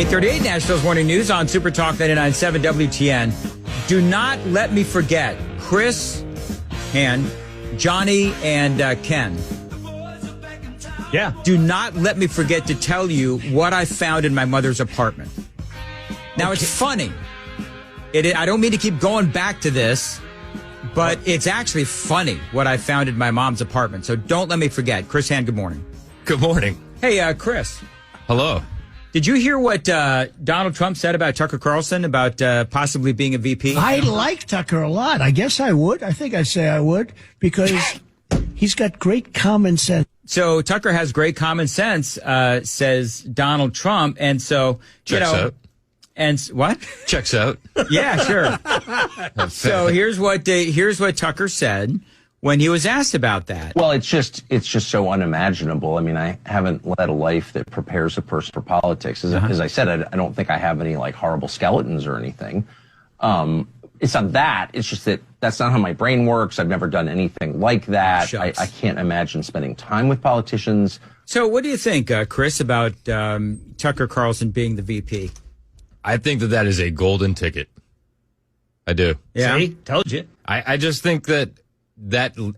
8:38 Nashville's Morning News on Super Talk 99.7 WTN. Do not let me forget Chris, Han, Johnny, and Ken. Yeah. Do not let me forget to tell you what I found in my mother's apartment. Now, It's funny. I don't mean to keep going back to this, but it's actually funny what I found in my mom's apartment. So don't let me forget. Chris, Han, good morning. Good morning. Hey, Chris. Hello. Did you hear what Donald Trump said about Tucker Carlson, about possibly being a VP? I like Tucker a lot. I guess I would. I think I'd say I would because he's got great common sense. So Tucker has great common sense, says Donald Trump. And so, Checks out. And what? Checks out. Yeah, sure. So here's what Tucker said when he was asked about that. Well, it's just so unimaginable. I mean, I haven't led a life that prepares a person for politics. As I said, I don't think I have any like horrible skeletons or anything. It's not that. It's just that that's not how my brain works. I've never done anything like that. I can't imagine spending time with politicians. So what do you think, Chris, about Tucker Carlson being the VP? I think that is a golden ticket. I do. Yeah. See? Told you. I just think that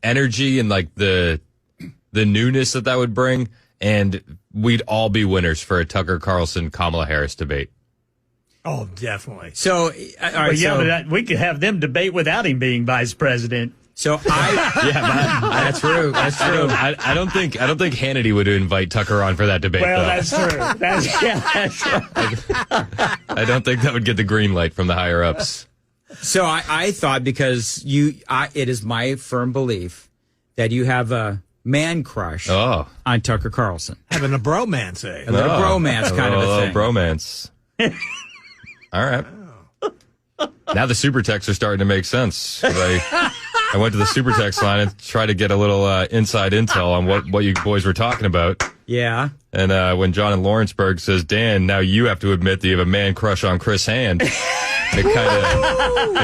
energy and like the newness that would bring, and we'd all be winners for a Tucker Carlson Kamala Harris debate. Oh, definitely. So, all right, but we could have them debate without him being vice president. So that's true. That's true. I don't think Hannity would invite Tucker on for that debate. Well, though. that's true. That's right. I don't think that would get the green light from the higher ups. So I thought because it is my firm belief that you have a man crush on Tucker Carlson. Having a bromance, eh? A little bromance kind of a thing. Bromance. All right. Now the super texts are starting to make sense. I went to the super text line and tried to get a little inside intel on what you boys were talking about. Yeah. And when John in Lawrenceburg says, Dan, now you have to admit that you have a man crush on Chris Hand. It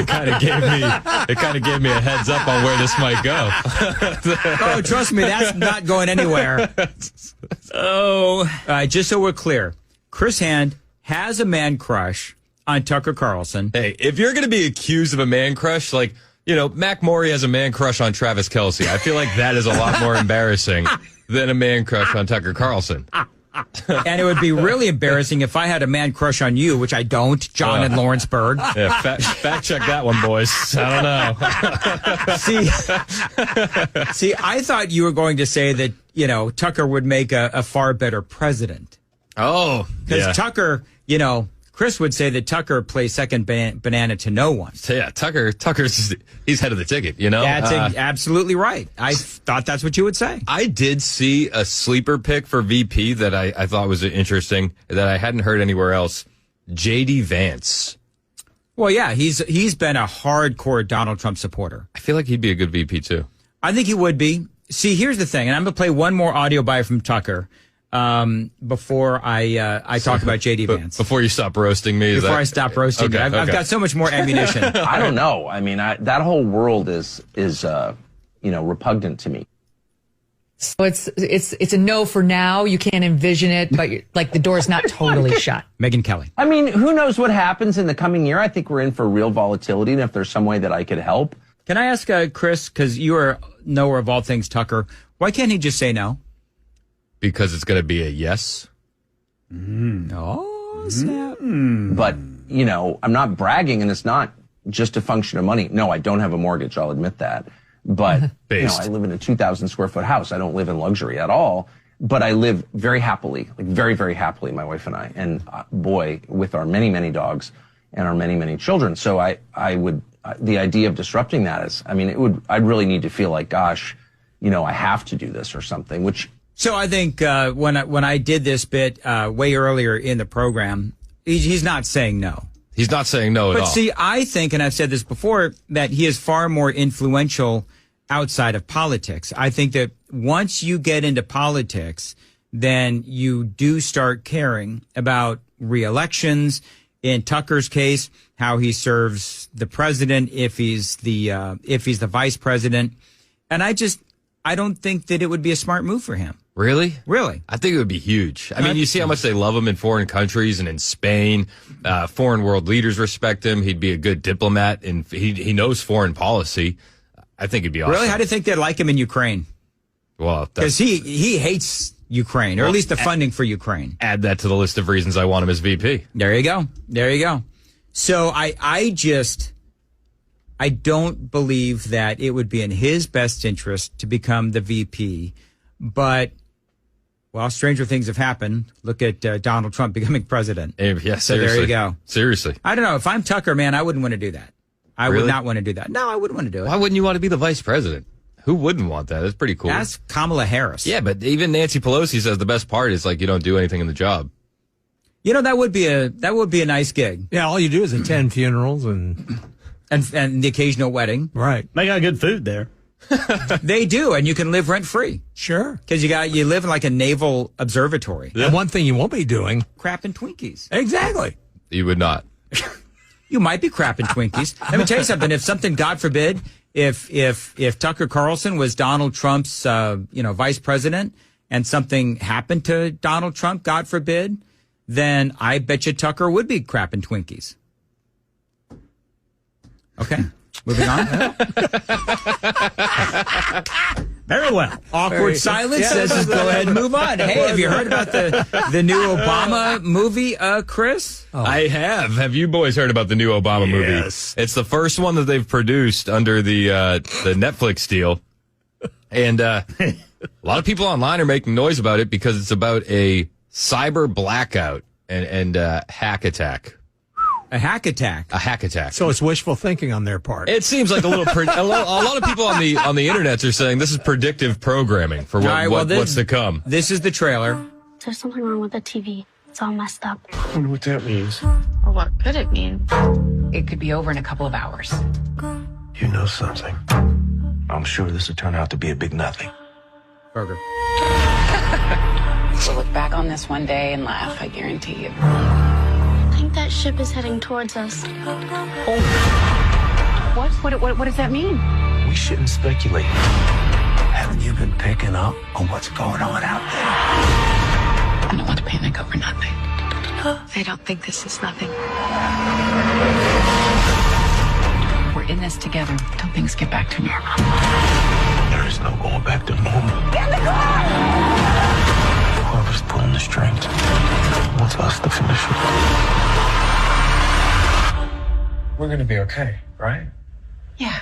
kind of gave me a heads up on where this might go. Oh, trust me, that's not going anywhere. Just so we're clear, Chris Hand has a man crush on Tucker Carlson. Hey, if you're going to be accused of a man crush, like, Mac Morey has a man crush on Travis Kelce. I feel like that is a lot more embarrassing than a man crush on Tucker Carlson. And it would be really embarrassing if I had a man crush on you, which I don't, John in Lawrenceburg. Yeah, fact check that one, boys. I don't know. See, I thought you were going to say that, Tucker would make a far better president. Oh, because Tucker, Chris would say that Tucker plays second banana to no one. So yeah, he's head of the ticket, That's absolutely right. I thought that's what you would say. I did see a sleeper pick for VP that I thought was interesting that I hadn't heard anywhere else. J.D. Vance. Well, yeah, he's been a hardcore Donald Trump supporter. I feel like he'd be a good VP too. I think he would be. See, here's the thing, and I'm going to play one more audio bite from Tucker. Before I talk about J.D. Vance. Before you stop roasting me? Before I stop roasting you. I've got so much more ammunition. I don't know. I mean, that whole world is repugnant to me. So it's a no for now. You can't envision it, but the door's not totally shut. Megyn Kelly. I mean, who knows what happens in the coming year? I think we're in for real volatility, and if there's some way that I could help. Can I ask Chris, because you are knower of all things Tucker, why can't he just say no? Because it's going to be a yes. Oh, snap. But, I'm not bragging, and it's not just a function of money. No, I don't have a mortgage. I'll admit that. But, I live in a 2,000 square foot house. I don't live in luxury at all. But I live very happily, like very, very happily, my wife and I. And with our many, many dogs and our many, many children. So the idea of disrupting that is, I'd really need to feel like, gosh, I have to do this or something, which... So I think when I did this bit way earlier in the program, he's not saying no. He's not saying no at all. But see, I think, and I've said this before, that he is far more influential outside of politics. I think that once you get into politics, then you do start caring about re-elections. In Tucker's case, how he serves the president if he's the vice president, and I don't think that it would be a smart move for him. Really? Really? I think it would be huge. I mean, you see how much they love him in foreign countries and in Spain. Foreign world leaders respect him. He'd be a good diplomat, and he knows foreign policy. I think it'd be awesome. Really? How do you think they'd like him in Ukraine? Well, because he hates Ukraine, or at least the funding for Ukraine. Add that to the list of reasons I want him as VP. There you go. There you go. So I don't believe that it would be in his best interest to become the VP, but. Well, stranger things have happened. Look at Donald Trump becoming president. Yeah, so there you go. Seriously. I don't know. If I'm Tucker, man, I wouldn't want to do that. I would not want to do that. No, I wouldn't want to do it. Why wouldn't you want to be the vice president? Who wouldn't want that? That's pretty cool. That's Kamala Harris. Yeah, but even Nancy Pelosi says the best part is like you don't do anything in the job. You know, that would be a nice gig. Yeah, all you do is attend funerals and the occasional wedding. Right. They got good food there. They do, and you can live rent free. Sure. Because you live in like a naval observatory. Yeah. And one thing you won't be doing. Crapping Twinkies. Exactly. You would not. You might be crapping Twinkies. Let me tell you something. If something, God forbid, if Tucker Carlson was Donald Trump's vice president and something happened to Donald Trump, God forbid, then I bet you Tucker would be crapping Twinkies. Okay. Moving on. Very well. Awkward silence says just go ahead and move on. Hey, have you heard about the new Obama movie, Chris? Oh. I have. Have you boys heard about the new Obama movie? Yes. It's the first one that they've produced under the Netflix deal. And a lot of people online are making noise about it because it's about a cyber blackout and hack attack. A hack attack. A hack attack. So it's wishful thinking on their part. It seems like a lot of people on the internet are saying this is predictive programming for what's to come. This is the trailer. There's something wrong with the TV. It's all messed up. I wonder what that means. Well, what could it mean? It could be over in a couple of hours. You know something. I'm sure this will turn out to be a big nothing. Burger. We'll look back on this one day and laugh, I guarantee you. I think that ship is heading towards us. Oh. What does that mean? We shouldn't speculate. Haven't you been picking up on what's going on out there? I don't want to panic over nothing. I don't think this is nothing. We're in this together till things get back to normal. There is no going back to normal. Get in the car! Whoever's pulling the strings wants us to finish it. We're gonna be okay, right? Yeah.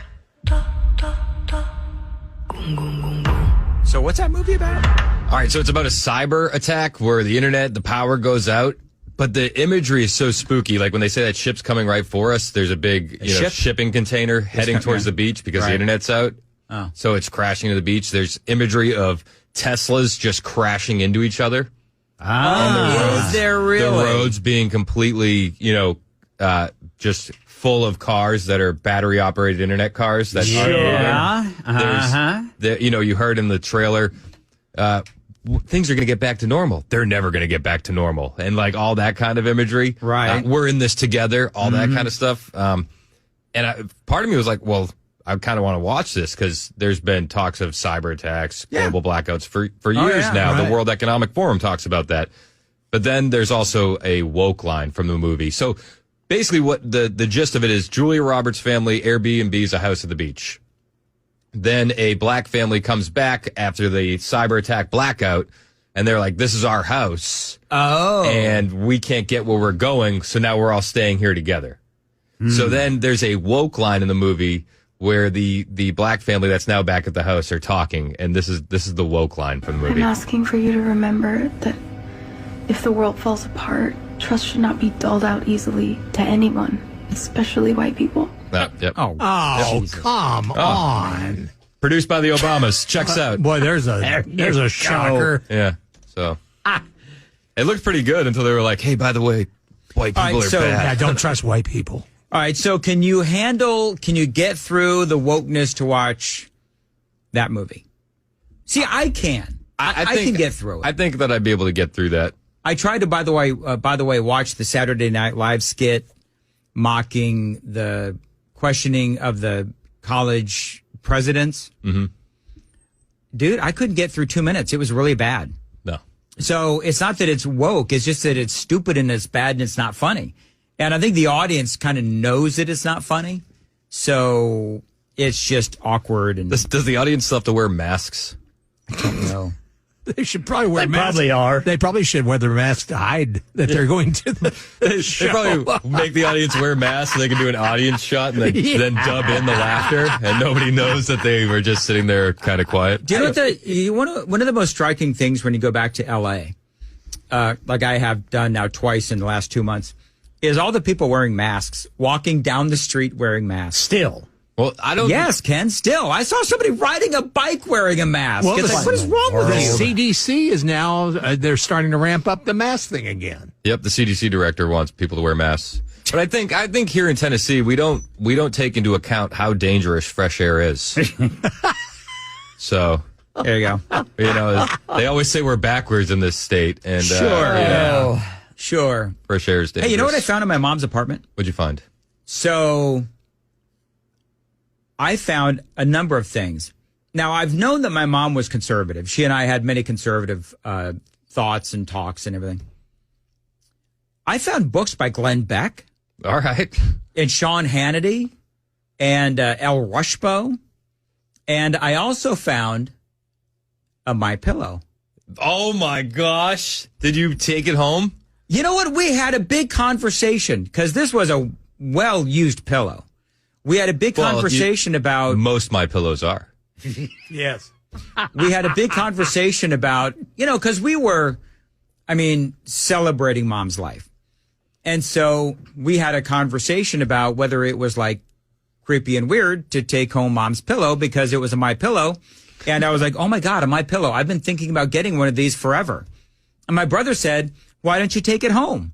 So what's that movie about? All right, so it's about a cyber attack where the internet, the power goes out, but the imagery is so spooky. Like when they say that ship's coming right for us, there's a big shipping container heading towards the beach because the internet's out. Oh. So it's crashing to the beach. There's imagery of Teslas just crashing into each other. Is there really? The roads being completely, just full of cars that are battery operated internet cars that are moving. You heard in the trailer, things are going to get back to normal. They're never going to get back to normal. And like all that kind of imagery. Right. We're in this together, all that kind of stuff. Part of me was like, well, I kind of want to watch this because there's been talks of cyber attacks, global blackouts for years now. Right. The World Economic Forum talks about that. But then there's also a woke line from the movie. So basically what the gist of it is, Julia Roberts' family Airbnbs a house at the beach. Then a black family comes back after the cyber attack blackout, and they're like, this is our house. Oh. And we can't get where we're going, so now we're all staying here together. So then there's a woke line in the movie where the black family that's now back at the house are talking, and this is the woke line from the movie. I'm asking for you to remember that if the world falls apart, trust should not be dulled out easily to anyone, especially white people. Yep. Oh, come on. Produced by the Obamas. Checks out. Boy, there's a shocker. Yeah. So it looked pretty good until they were like, hey, by the way, white people are bad. Yeah, don't trust white people. All right, so can you get through the wokeness to watch that movie? See, I can. I can get through it. I think that I'd be able to get through that. I tried to, by the way, watch the Saturday Night Live skit mocking the questioning of the college presidents. Mm-hmm. dude, I couldn't get through 2 minutes. It was really bad. No. So it's not that it's woke. It's just that it's stupid and it's bad and it's not funny. And I think the audience kind of knows that it's not funny. So it's just awkward. And Does the audience still have to wear masks? I don't know. They should probably wear They masks. probably are. They probably should wear their masks to hide that they're going to the They show. probably make the audience wear masks so they can do an audience shot and then dub in the laughter, and nobody knows that they were just sitting there kind of quiet. Do you know what one of the most striking things when you go back to L.A., like I have done now twice in the last 2 months, is all the people wearing masks, walking down the street wearing masks. Still. Well, I don't. Yes, Ken, still. I saw somebody riding a bike wearing a mask. Well, It's like, what is wrong with the you? CDC is now, they're starting to ramp up the mask thing again. Yep, the CDC director wants people to wear masks. But I think here in Tennessee we don't take into account how dangerous fresh air is. So there you go. You know, they always say we're backwards in this state, and Sure. Sure. fresh air is dangerous. Hey, you know what I found in my mom's apartment? What'd you find? So I found a number of things. Now, I've known that my mom was conservative. She and I had many conservative thoughts and talks and everything. I found books by Glenn Beck. All right. And Sean Hannity and El Rushbo. And I also found a MyPillow. Oh, my gosh. Did you take it home? You know what? We had a big conversation because this was a well-used pillow. We had a big conversation about... Most MyPillows are. Yes. We had a big conversation about, because we were, celebrating mom's life. And so we had a conversation about whether it was like creepy and weird to take home mom's pillow because it was a MyPillow. And I was like, oh my God, a MyPillow. I've been thinking about getting one of these forever. And my brother said, why don't you take it home?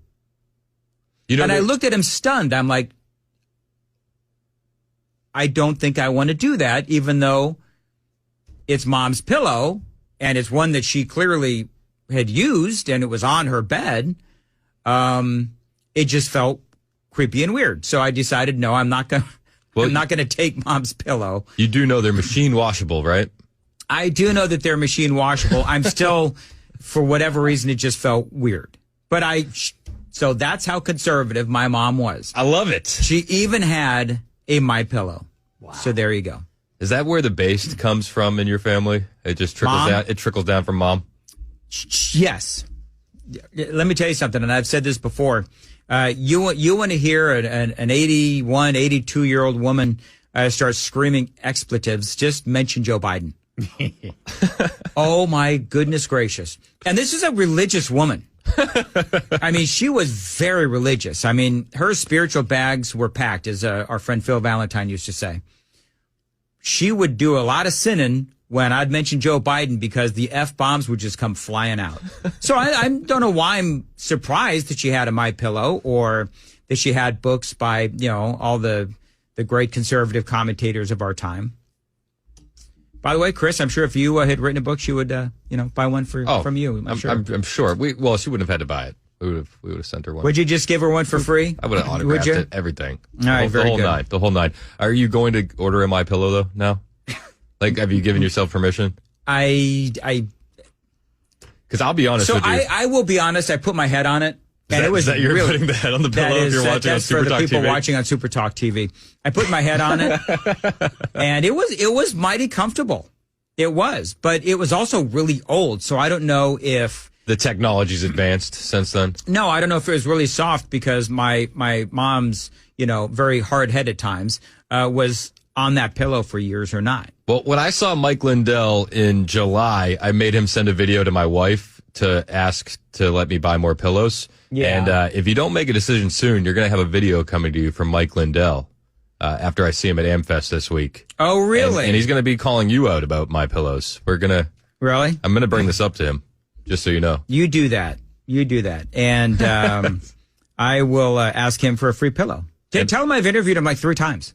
And I looked at him stunned. I'm like, I don't think I want to do that, even though it's mom's pillow and it's one that she clearly had used and it was on her bed. It just felt creepy and weird. So I decided, no, I'm not going to take mom's pillow. You do know they're machine washable, right? I do know that they're machine washable. I'm still, for whatever reason, it just felt weird. But so that's how conservative my mom was. I love it. She even had a MyPillow. Wow. So there you go. Is that where the base comes from in your family? It just trickles down. It trickles down from mom. Yes. Let me tell you something, and I've said this before. You want to hear an 81, 82-year-old woman start screaming expletives? Just mention Joe Biden. Oh my goodness gracious! And this is a religious woman. She was very religious. Her spiritual bags were packed, as our friend Phil Valentine used to say. She would do a lot of sinning when I'd mention Joe Biden because the F-bombs would just come flying out. So I don't know why I'm surprised that she had a MyPillow or that she had books by, all the great conservative commentators of our time. By the way, Chris, I'm sure if you had written a book, she would, buy one from you. I'm sure. I'm sure. She wouldn't have had to buy it. We would have sent her one. Would you just give her one for free? I would have autographed it, everything. All right, very good. The whole nine. Are you going to order a MyPillow though now? Like, have you given yourself permission? Because I'll be honest with you. I will be honest. I put my head on it. And it was that you're putting the head on the pillow if you're watching on Super Talk TV? That's for the people watching on Super Talk TV. I put my head on it, and it was mighty comfortable. It was, but it was also really old. So I don't know if the technology's advanced since then. No, I don't know if it was really soft because my mom's, very hard-headed times was on that pillow for years or not. Well, when I saw Mike Lindell in July, I made him send a video to my wife to ask to let me buy more pillows. Yeah. And if you don't make a decision soon, you're going to have a video coming to you from Mike Lindell after I see him at AmFest this week. Oh, really? And he's going to be calling you out about MyPillows. Really? I'm going to bring this up to him, just so you know. You do that. And I will ask him for a free pillow. Tell him I've interviewed him like 3 times.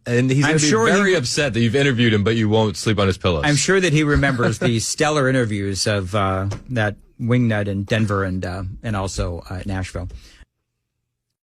And he's going to be very upset that you've interviewed him, but you won't sleep on his pillows. I'm sure that he remembers the stellar interviews of that wingnut in Denver and also Nashville.